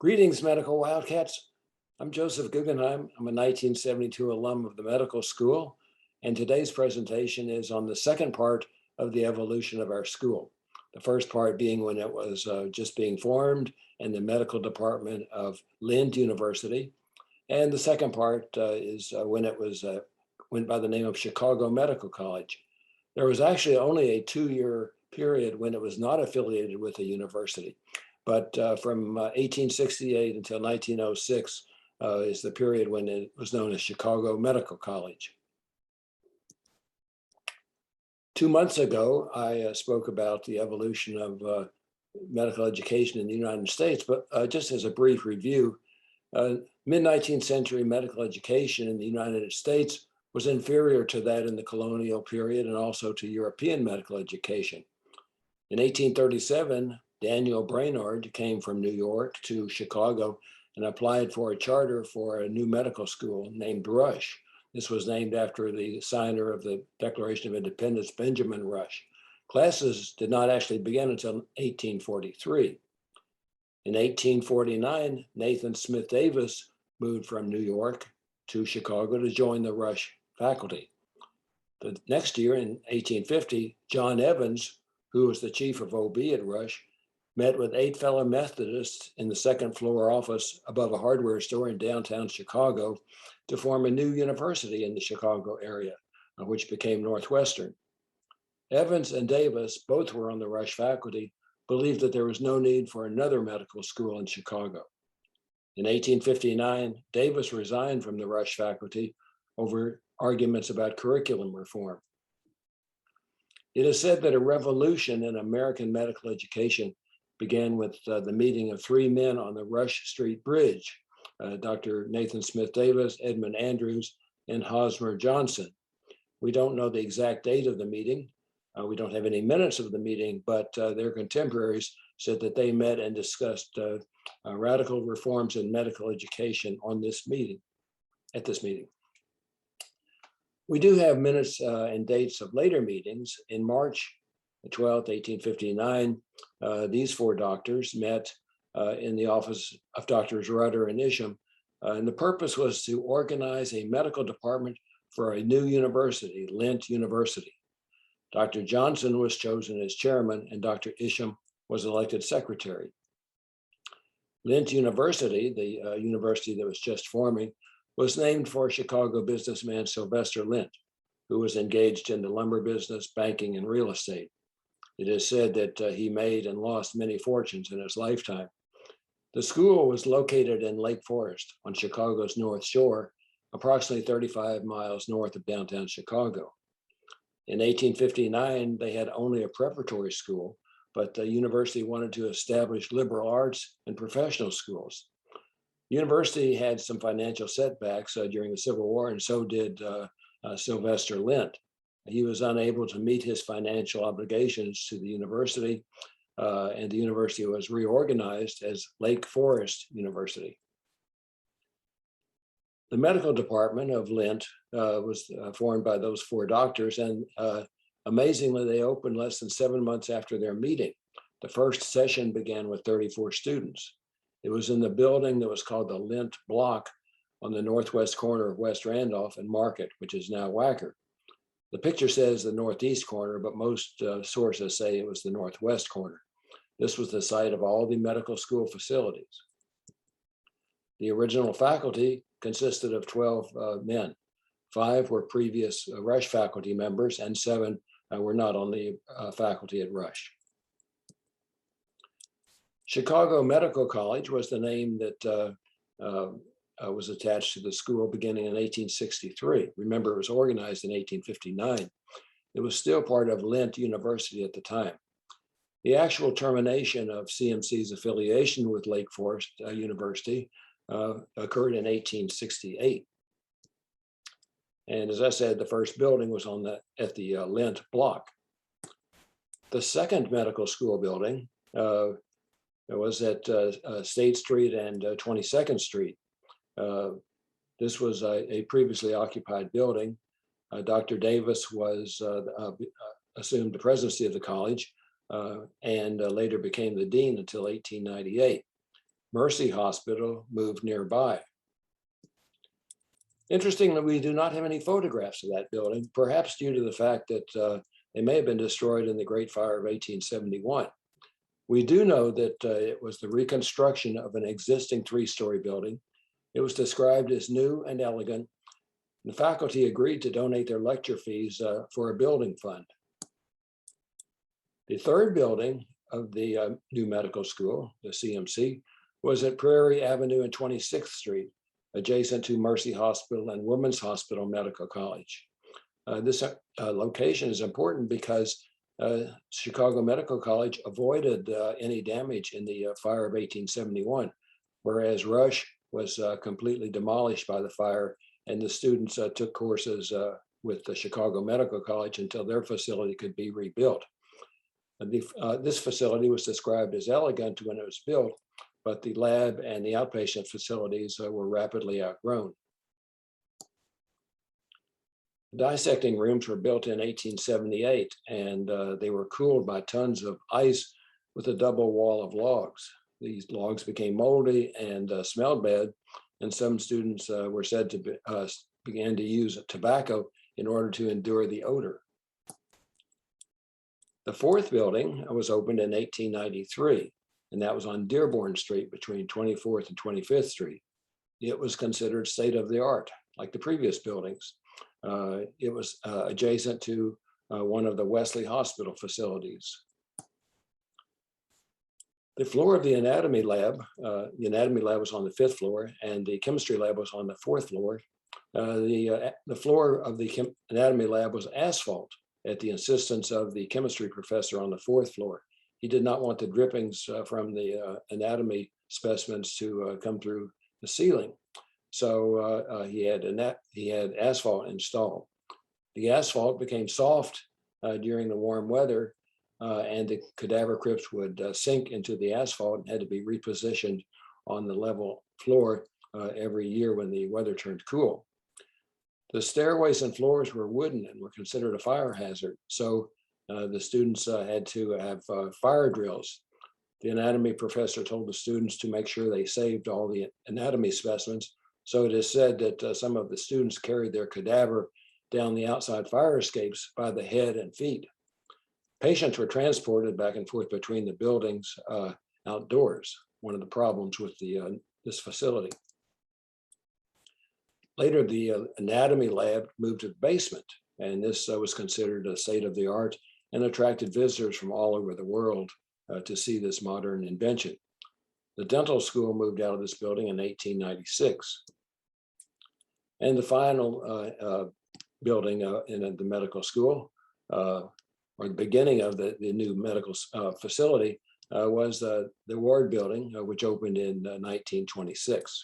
Greetings, medical wildcats. I'm Joseph Guggenheim. I'm a 1972 alum of the medical school, and today's presentation is on the second part of the evolution of our school. The first part being when it was just being formed in the medical department of Lint University, and the second part is when it was went by the name of Chicago Medical College. There was actually only a 2-year period when it was not affiliated with a university. But from 1868 until 1906 is the period when it was known as Chicago Medical College. 2 months ago, I spoke about the evolution of medical education in the United States, but just as a brief review, mid-19th century medical education in the United States was inferior to that in the colonial period and also to European medical education. In 1837, Daniel Brainerd came from New York to Chicago and applied for a charter for a new medical school named Rush. This was named after the signer of the Declaration of Independence, Benjamin Rush. Classes did not actually begin until 1843. In 1849, Nathan Smith Davis moved from New York to Chicago to join the Rush faculty. The next year, in 1850, John Evans, who was the chief of OB at Rush, met with 8 fellow Methodists in the second floor office above a hardware store in downtown Chicago to form a new university in the Chicago area, which became Northwestern. Evans and Davis, both were on the Rush faculty, believed that there was no need for another medical school in Chicago. In 1859, Davis resigned from the Rush faculty over arguments about curriculum reform. It is said that a revolution in American medical education began with the meeting of 3 men on the Rush Street Bridge, Dr. Nathan Smith Davis, Edmund Andrews, and Hosmer Johnson. We don't know the exact date of the meeting. We don't have any minutes of the meeting, but their contemporaries said that they met and discussed radical reforms in medical education on this meeting, at this meeting. We do have minutes and dates of later meetings. In March 12th, 1859, these 4 doctors met in the office of Doctors Rudder and Isham, and the purpose was to organize a medical department for a new university, Lint University. Dr. Johnson was chosen as chairman, and Dr. Isham was elected secretary. Lint University, the university that was just forming, was named for Chicago businessman Sylvester Lint, who was engaged in the lumber business, banking, and real estate. It is said that he made and lost many fortunes in his lifetime. The school was located in Lake Forest on Chicago's North Shore, approximately 35 miles north of downtown Chicago. In 1859, they had only a preparatory school, but the university wanted to establish liberal arts and professional schools. The university had some financial setbacks during the Civil War, and so did Sylvester Lint. He was unable to meet his financial obligations to the university, and the university was reorganized as Lake Forest University. The medical department of Lint was formed by those 4 doctors, and amazingly, they opened less than 7 months after their meeting. The first session began with 34 students. It was in the building that was called the Lint Block on the northwest corner of West Randolph and Market, which is now Wacker. The picture says the northeast corner, but most sources say it was the northwest corner. This was the site of all the medical school facilities. The original faculty consisted of 12 men. 5 were previous Rush faculty members, and 7 were not on the faculty at Rush. Chicago Medical College was the name that was attached to the school beginning in 1863. Remember, it was organized in 1859. It was still part of Lint University at the time. The actual termination of CMC's affiliation with Lake Forest University occurred in 1868. And as I said, the first building was at the Lint Block. The second medical school building was at State Street and 22nd Street. This was a previously occupied building. Dr. Davis was assumed the presidency of the college and later became the dean until 1898. Mercy Hospital moved nearby. Interestingly, we do not have any photographs of that building, perhaps due to the fact that they may have been destroyed in the Great Fire of 1871. We do know that it was the reconstruction of an existing three-story building. It was described as new and elegant. The faculty agreed to donate their lecture fees for a building fund. The third building of the new medical school, the CMC, was at Prairie Avenue and 26th Street, adjacent to Mercy Hospital and Women's Hospital Medical College. This location is important because Chicago Medical College avoided any damage in the fire of 1871, whereas Rush was completely demolished by the fire, and the students took courses with the Chicago Medical College until their facility could be rebuilt. This facility was described as elegant when it was built, but the lab and the outpatient facilities were rapidly outgrown. Dissecting rooms were built in 1878, and they were cooled by tons of ice with a double wall of logs. These logs became moldy and smelled bad, and some students were said to began to use tobacco in order to endure the odor. The fourth building was opened in 1893, and that was on Dearborn Street between 24th and 25th Street. It was considered state-of-the-art, like the previous buildings. It was adjacent to one of the Wesley Hospital facilities. The floor of the anatomy lab was on the 5th floor, and the chemistry lab was on the 4th floor. The floor of the anatomy lab was asphalt at the insistence of the chemistry professor on the 4th floor. He did not want the drippings from the anatomy specimens to come through the ceiling. So he had asphalt installed. The asphalt became soft during the warm weather, and the cadaver crypts would sink into the asphalt and had to be repositioned on the level floor every year when the weather turned cool. The stairways and floors were wooden and were considered a fire hazard. So the students had to have fire drills. The anatomy professor told the students to make sure they saved all the anatomy specimens. So it is said that some of the students carried their cadaver down the outside fire escapes by the head and feet. Patients were transported back and forth between the buildings outdoors, one of the problems with this facility. Later, the anatomy lab moved to the basement, and this was considered a state-of-the-art and attracted visitors from all over the world to see this modern invention. The dental school moved out of this building in 1896. And the final building in the medical school, or the beginning of the new medical facility, was the Ward building, which opened in 1926.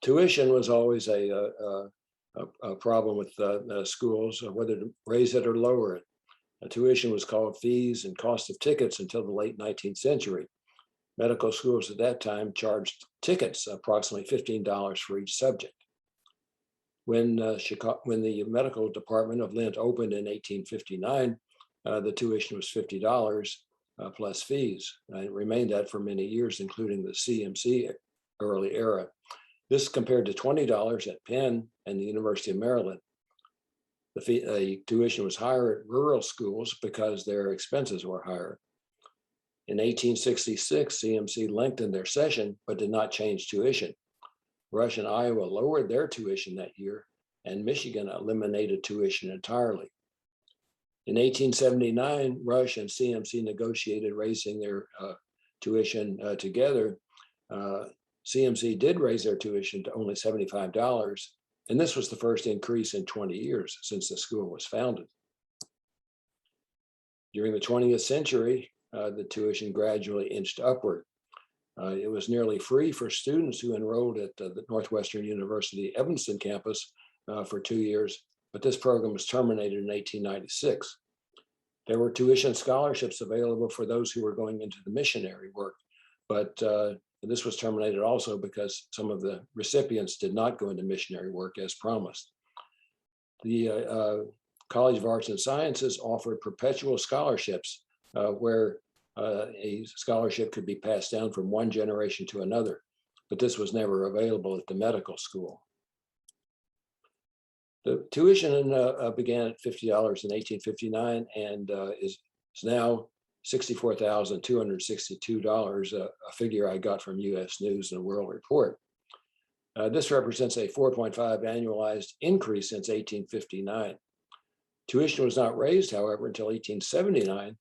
Tuition was always a problem with schools, whether to raise it or lower it. Tuition was called fees and cost of tickets until the late 19th century. Medical schools at that time charged tickets, approximately $15 for each subject. When the medical department of Lint opened in 1859, the tuition was $50 plus fees. And it remained that for many years, including the CMC early era. This compared to $20 at Penn and the University of Maryland. The tuition was higher at rural schools because their expenses were higher. In 1866, CMC lengthened their session, but did not change tuition. Rush and Iowa lowered their tuition that year, and Michigan eliminated tuition entirely. In 1879, Rush and CMC negotiated raising their tuition together. CMC did raise their tuition to only $75, and this was the first increase in 20 years since the school was founded. During the 20th century, the tuition gradually inched upward. It was nearly free for students who enrolled at the Northwestern University Evanston campus for 2 years, but this program was terminated in 1896. There were tuition scholarships available for those who were going into the missionary work, but this was terminated also because some of the recipients did not go into missionary work as promised. The College of Arts and Sciences offered perpetual scholarships where a scholarship could be passed down from one generation to another, but this was never available at the medical school. The tuition began at $50 in 1859 and is now $64,262, a figure I got from U.S. News and World Report. This represents a 4.5 annualized increase since 1859. Tuition was not raised, however, until 1879.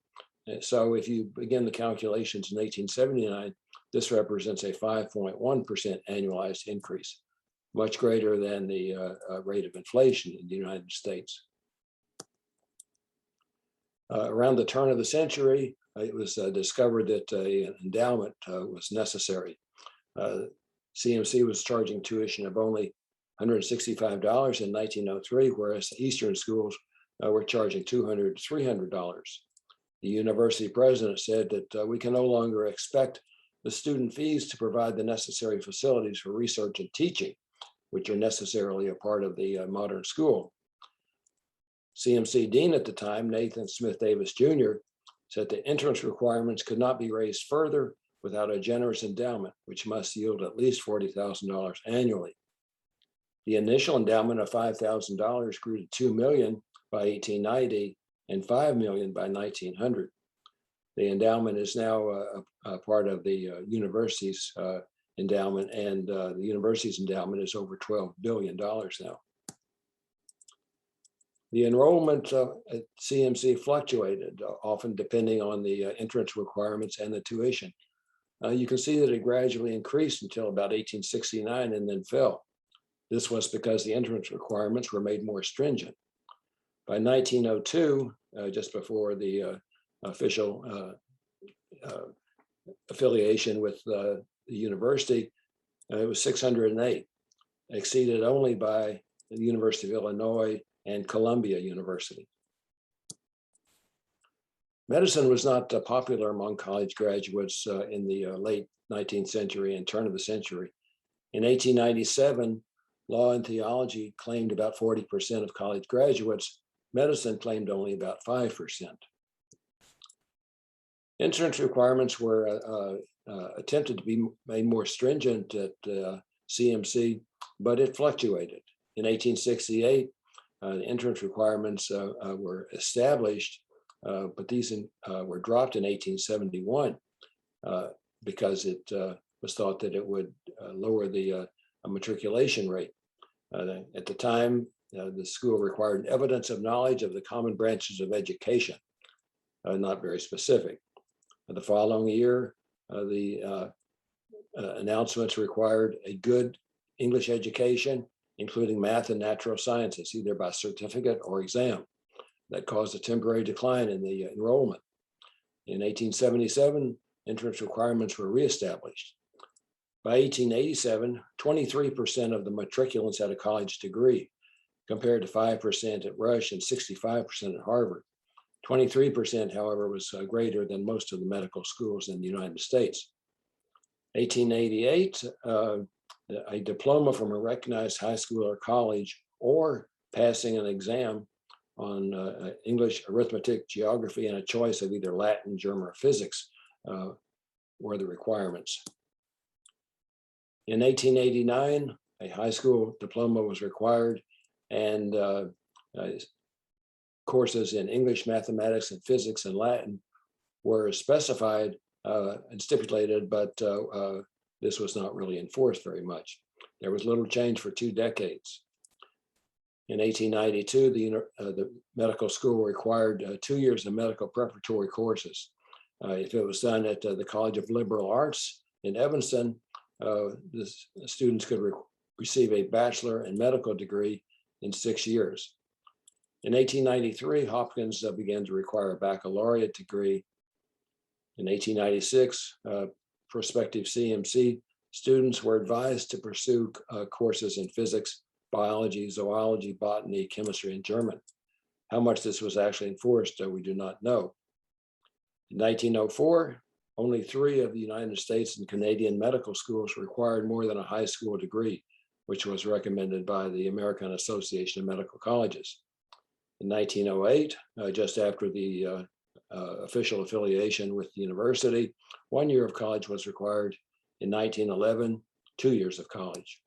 So if you begin the calculations in 1879, this represents a 5.1% annualized increase, much greater than the rate of inflation in the United States. Around the turn of the century, it was discovered that an endowment was necessary. CMC was charging tuition of only $165 in 1903, whereas Eastern schools were charging $200 to $300. The university president said that we can no longer expect the student fees to provide the necessary facilities for research and teaching, which are necessarily a part of the modern school. CMC Dean at the time, Nathan Smith Davis Jr., said the entrance requirements could not be raised further without a generous endowment, which must yield at least $40,000 annually. The initial endowment of $5,000 grew to $2 million by 1890 and $5 million by 1900. The endowment is now a part of the university's endowment, and the university's endowment is over $12 billion now. The enrollment at CMC fluctuated, often depending on the entrance requirements and the tuition. You can see that it gradually increased until about 1869 and then fell. This was because the entrance requirements were made more stringent. By 1902, just before the official affiliation with the university, it was 608, exceeded only by the University of Illinois and Columbia University. Medicine was not popular among college graduates in the late 19th century and turn of the century. In 1897, law and theology claimed about 40% of college graduates. Medicine claimed only about 5%. Entrance requirements were attempted to be made more stringent at CMC, but it fluctuated. In 1868, the entrance requirements were established, but these were dropped in 1871 because it was thought that it would lower the matriculation rate. At the time, the school required evidence of knowledge of the common branches of education, not very specific. The following year, the announcements required a good English education, including math and natural sciences, either by certificate or exam. That caused a temporary decline in the enrollment. In 1877, entrance requirements were reestablished. By 1887, 23% of the matriculants had a college degree, compared to 5% at Rush and 65% at Harvard. 23%, however, was greater than most of the medical schools in the United States. 1888, a diploma from a recognized high school or college, or passing an exam on English, arithmetic, geography, and a choice of either Latin, German, or physics were the requirements. In 1889, a high school diploma was required, and courses in English, mathematics, and physics and Latin were specified and stipulated, but this was not really enforced very much. There was little change for 2 decades. In 1892, the medical school required 2 years of medical preparatory courses. If it was done at the College of Liberal Arts in Evanston, the students could receive a bachelor and medical degree in 6 years. In 1893, Hopkins began to require a baccalaureate degree. In 1896, prospective CMC students were advised to pursue courses in physics, biology, zoology, botany, chemistry, and German. How much this was actually enforced, we do not know. In 1904, only 3 of the United States and Canadian medical schools required more than a high school degree, which was recommended by the American Association of Medical Colleges. In 1908, just after the official affiliation with the university. 1 year of college was required. In 1911, 2 years of college.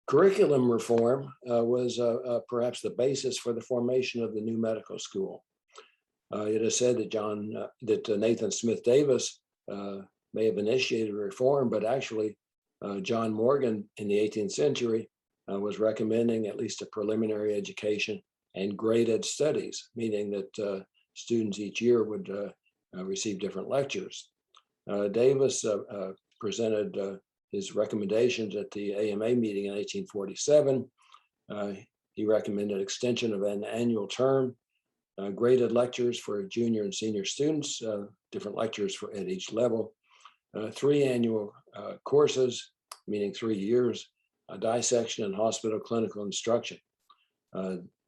Curriculum reform was perhaps the basis for the formation of the new medical school. It is said that Nathan Smith Davis may have initiated reform, but actually John Morgan in the 18th century was recommending at least a preliminary education and graded studies, meaning that students each year would receive different lectures. Davis presented his recommendations at the AMA meeting in 1847. He recommended extension of an annual term, graded lectures for junior and senior students, different lectures at each level, 3 annual courses, meaning 3 years, dissection and hospital clinical instruction.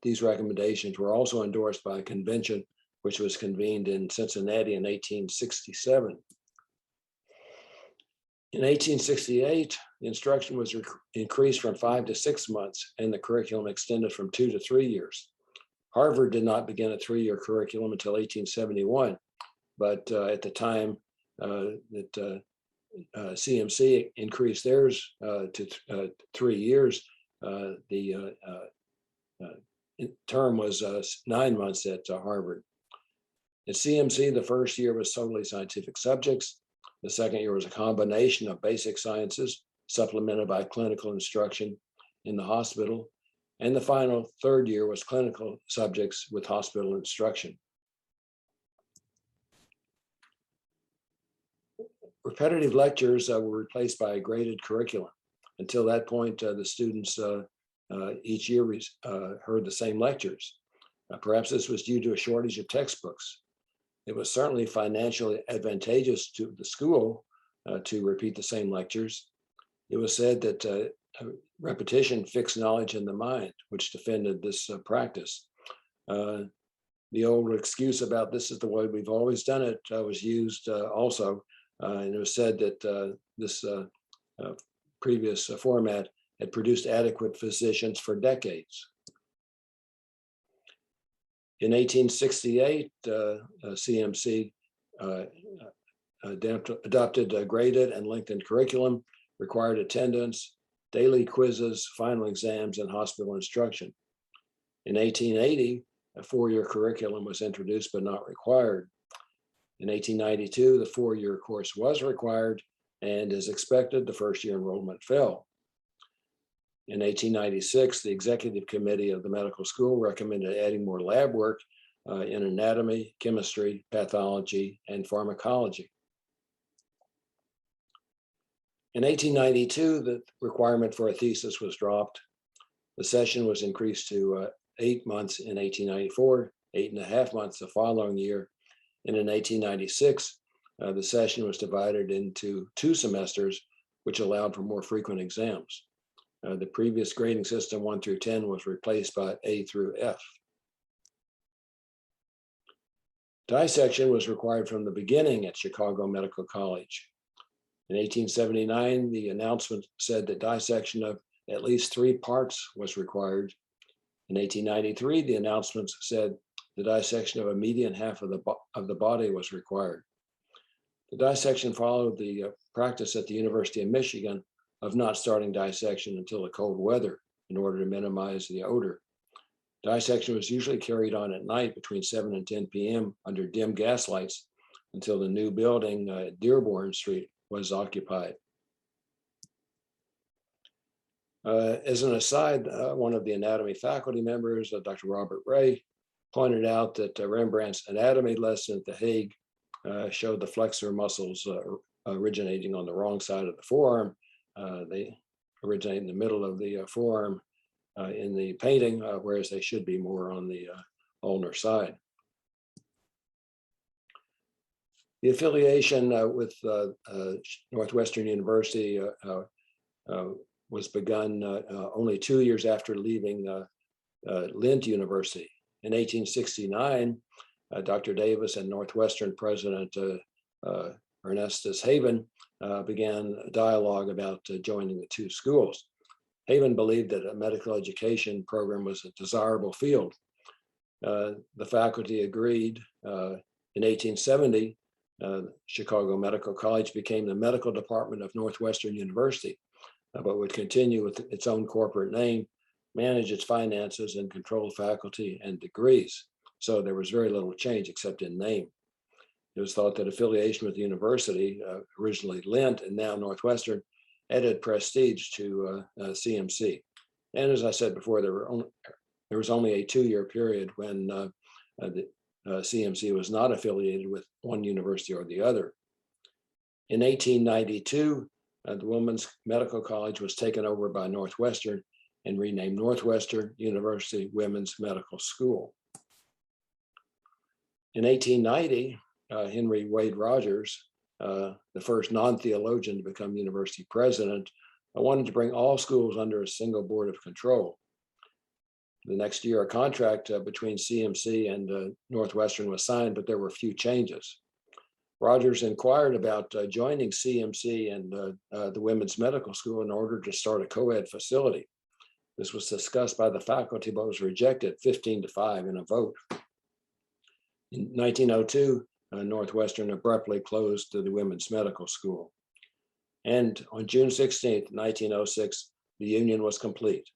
These recommendations were also endorsed by a convention which was convened in Cincinnati in 1867. In 1868, the instruction was increased from 5 to 6 months, and the curriculum extended from 2 to 3 years. Harvard did not begin a 3-year curriculum until 1871, but at the time that CMC increased theirs to 3 years, the term was 9 months at Harvard. At CMC, the first year was solely scientific subjects. The second year was a combination of basic sciences supplemented by clinical instruction in the hospital. And the final 3rd year was clinical subjects with hospital instruction. Repetitive lectures were replaced by a graded curriculum. Until that point, the students each year heard the same lectures. Perhaps this was due to a shortage of textbooks. It was certainly financially advantageous to the school to repeat the same lectures. It was said that repetition fixed knowledge in the mind, which defended this practice. The old excuse about this is the way we've always done it was used also, and it was said that this previous format had produced adequate physicians for decades. In 1868, CMC adopted a graded and lengthened curriculum, required attendance, daily quizzes, final exams, and hospital instruction. In 1880, a 4-year curriculum was introduced but not required. In 1892, the 4-year course was required, and as expected, the first-year enrollment fell. In 1896, the executive committee of the medical school recommended adding more lab work in anatomy, chemistry, pathology, and pharmacology. In 1892, the requirement for a thesis was dropped. The session was increased to 8 months in 1894, 8.5 months the following year. And in 1896, the session was divided into 2 semesters, which allowed for more frequent exams. The previous grading system 1 through 10 was replaced by A through F. Dissection was required from the beginning at Chicago Medical College. In 1879, the announcement said that dissection of at least 3 parts was required. In 1893, the announcement said the dissection of a median half of the body was required. The dissection followed the practice at the University of Michigan of not starting dissection until the cold weather in order to minimize the odor. Dissection was usually carried on at night between 7 and 10 p.m. under dim gas lights until the new building at Dearborn Street was occupied. As an aside, one of the anatomy faculty members, Dr. Robert Ray, pointed out that Rembrandt's anatomy lesson at The Hague showed the flexor muscles originating on the wrong side of the forearm. They originate in the middle of the forearm in the painting, whereas they should be more on the ulnar side. The affiliation with Northwestern University was begun only 2 years after leaving Lint University. In 1869, Dr. Davis and Northwestern President Ernestus Haven began a dialogue about joining the 2 schools. Haven believed that a medical education program was a desirable field. the faculty agreed in 1870. Chicago Medical College became the medical department of Northwestern University, but would continue with its own corporate name, manage its finances, and control faculty and degrees. So there was very little change except in name. It was thought that affiliation with the university, originally Lint and now Northwestern, added prestige to CMC. And as I said before, there was only a 2-year period when the CMC was not affiliated with one university or the other. In 1892, the Women's Medical College was taken over by Northwestern and renamed Northwestern University Women's Medical School. In 1890, Henry Wade Rogers, the first non-theologian to become university president, wanted to bring all schools under a single board of control. The next year, a contract between CMC and Northwestern was signed, but there were few changes. Rogers inquired about joining CMC and the Women's Medical School in order to start a co-ed facility. This was discussed by the faculty, but was rejected 15-5 in a vote. In 1902, Northwestern abruptly closed the Women's Medical School. And on June 16, 1906, the union was complete.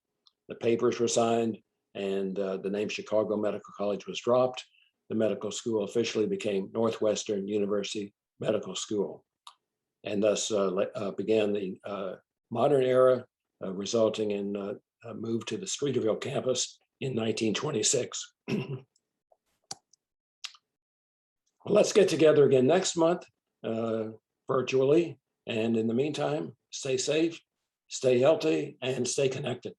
The papers were signed, and the name Chicago Medical College was dropped. The medical school officially became Northwestern University Medical School, and thus began the modern era, resulting in a move to the Streeterville campus in 1926. Well, let's get together again next month, virtually. And in the meantime, stay safe, stay healthy, and stay connected.